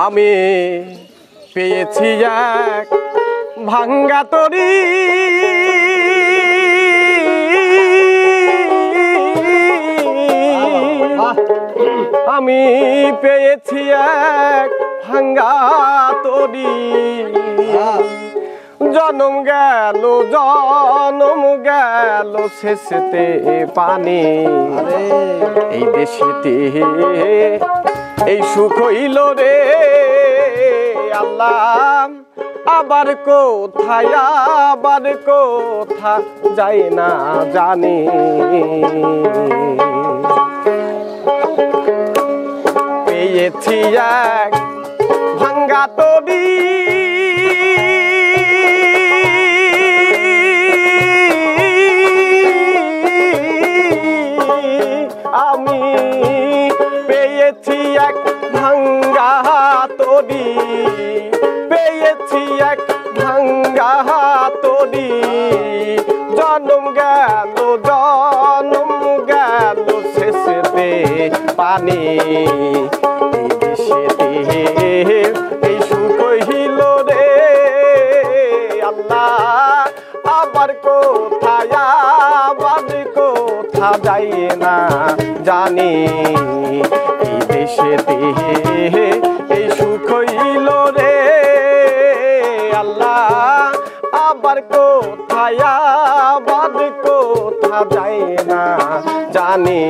আমি পেয়েছি এক ভাঙ্গা তরি, আমি পেয়েছি এক ভাঙ্গা তরি, জনম গেল শেষেতে পানি, এই দেশেতে এই সুখ হইল রে আল্লাহ, আবার কোথা যাই না জানি। পেয়েছি এক ভাঙ্গা তরি, আমি পেয়েছি এক ভাঙ্গা তরি, পেয়েছি এক ভাঙ্গা তরি, জনম গেল শেষেতে পানি, এই সুখ হইল রে আল্লাহ, আবার কোথা যাই না জানি। এই দেশেতে এই সুখ হইল রে আল্লাহ, আবার কোথা যাই না জানি।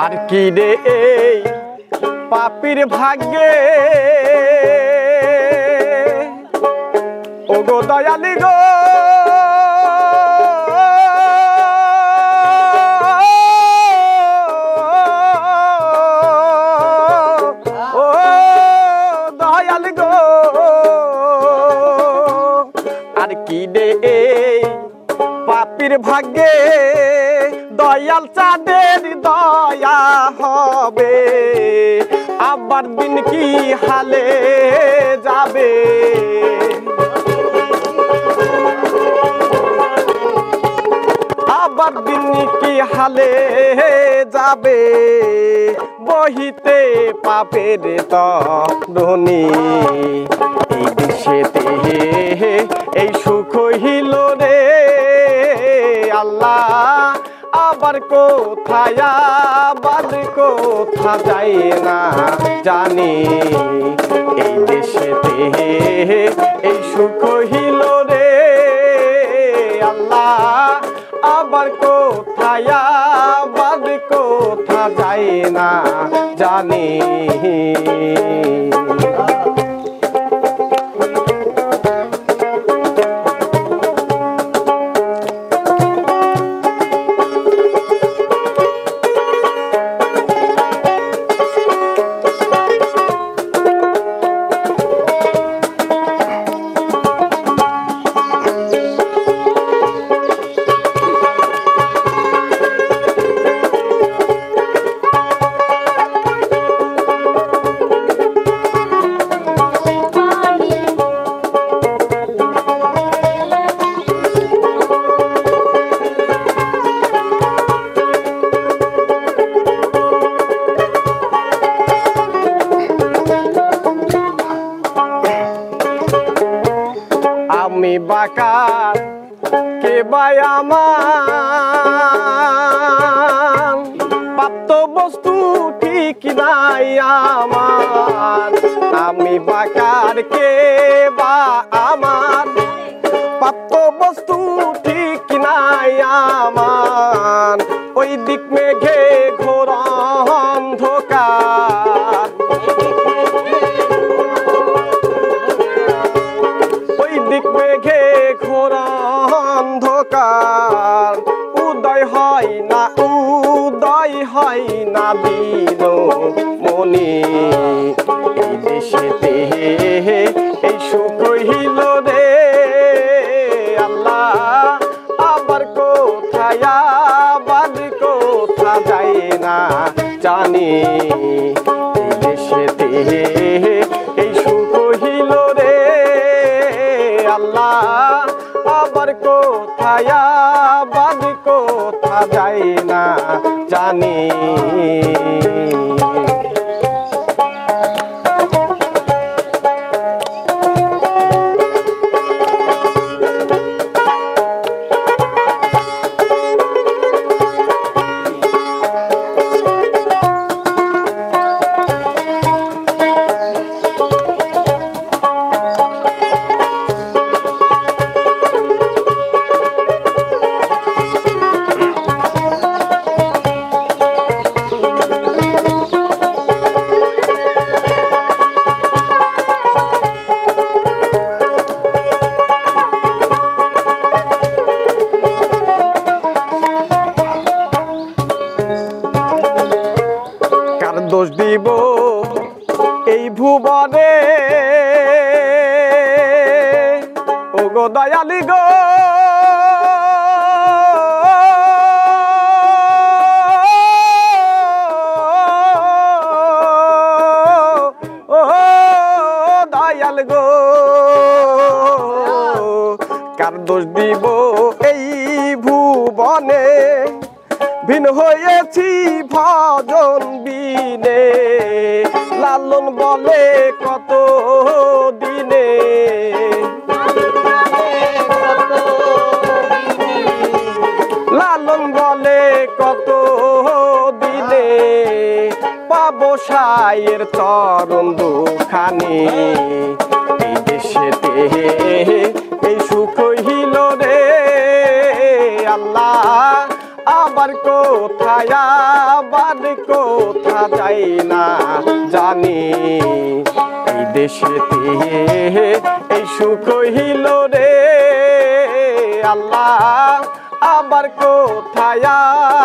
আর কি রে এই পাপীর ভাগ্যে, ও গো দয়ালি গো, ও দয়ালি গো, আর কি রে এই পাপীর ভাগ্যে, দয়াল চাঁদের দয়া হবে, আবার দিন কি হালে যাবে। আবার দিন কি হালে যাবে, বহিতে পাপের তরণী, এই দেশেতে এই সুখ হইল রে আল্লাহ, আবার কোথা যাই না জানি। এই দেশেতে এই সুখ হইল রে আল্লাহ, আবার কোথা যাই না জানি। আমি বাকার কে বাই আমার, প্রাপ্ত বস্তু ঠিক নাই আমার। আমি বাকার কে বা আমার, প্রাপ্ত বস্তু ঠিক নাই আমার। ওই দিক মেঘে ঘোর অন্ধকার, দিক মেঘে ঘোর অন্ধকার, উদয় হয় না উদয় হয় না দিন মনি এই দেশেতে এই সুখ হইল রে আল্লাহ আবার কোথায় আবার কোথা যায় না জানি এই দেশেতে এই সুখ হইল রে আল্লাহ আবার কোথায় আবার কোথা যায় না জানি দোষ দিব এই ভুবনে ও গো দয়ালি গো ও দয়াল গো কার দোষ দিব এই ভুবনে ভিন হয়েছি ভজন বিনে লালন বলে কত দিনে লালন বলে কত দিনে পাবো সায়ের চরণ দুখানি এই দেশেতে এই সুখ হইল রে আল্লাহ আবার কোথায় আবার কোথা যাই না জানি এই দেশেতে এই সুখ হইল রে আল্লাহ আবার কোথায়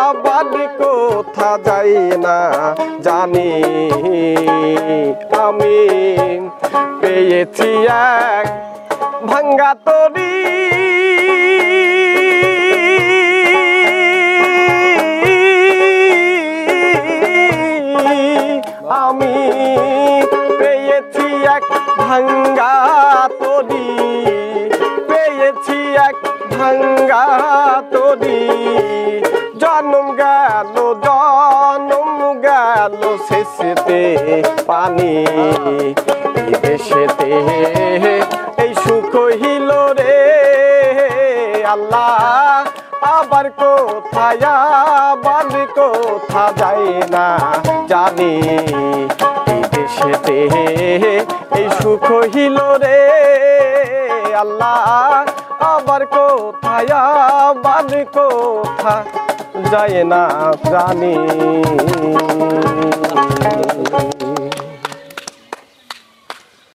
আবার কোথা যাই না জানি আমি পেয়েছি এক ভাঙ্গা তরি আমি পেয়েছি এক ভাঙ্গা তরি পেয়েছি এক ভাঙ্গা তরি জন্ম গেল শেষেতে পানি এই দেশেতে এই সুখ হইল রে আল্লাহ আবার কোথায় আবার কোথা যায় না জানি এই দেশেতে এই সুখ হইল রে আল্লাহ আবার কোথায় আবার কোথা যায় না জানি